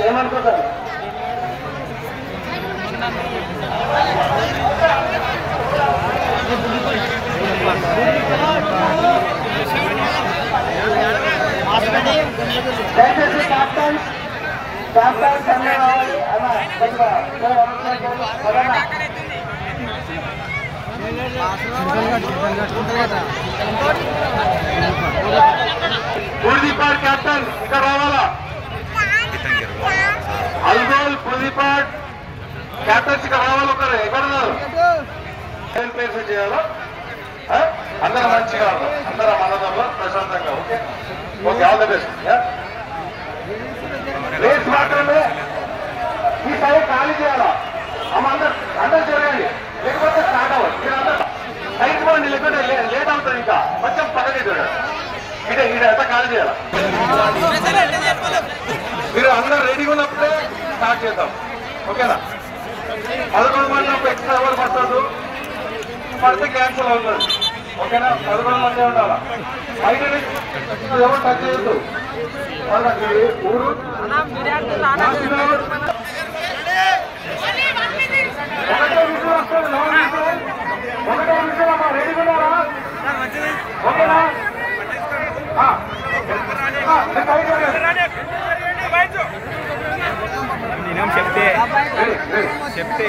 ఏమనుకుంటారు దయచేసి క్యాప్టెన్స్ అన్నీ రావాలి అలా పులిపాడ్ క్యాప్టెన్ ఇక్కడ రావాలా అల్గోల్ పులిపాడ్ క్యాప్టెన్స్ ఇక్కడ రావాలి ఒకరు ఎక్కడ ప్లేస్ చేయాలో అందరూ మంచిగా అందరూ మనదంలో ప్రశాంతంగా okay okay all the best race మాత్రమే ఈ సైడ్ ఖాళీ చేయాలా అందరూ జరగండి లేకపోతే స్టార్ట్ అవ్వదు మీరు అందరూ సైడ్ పోండి లేకపోతే లేట్ అవుతుంది ఇంకా కొంచెం పక్కకి చూడండి ఇదే ఎంత ఖాళీ చేయాలా మీరు అందరూ రెడీగా ఉన్నప్పుడే స్టార్ట్ చేద్దాం ఓకేనా 11 మంది ఎక్స్ట్రా ఎవరు పట్టదు పడితే క్యాన్సిల్ అవుతుంది ఓకేనా 11 మంది ఉండాలా బయట ఎవరు టచ్ చేయొద్దు వాళ్ళకి ఊరు ఒకటే విషయం అమ్మా రెడీగా ఉన్నారా ఓకేనా చెప్తే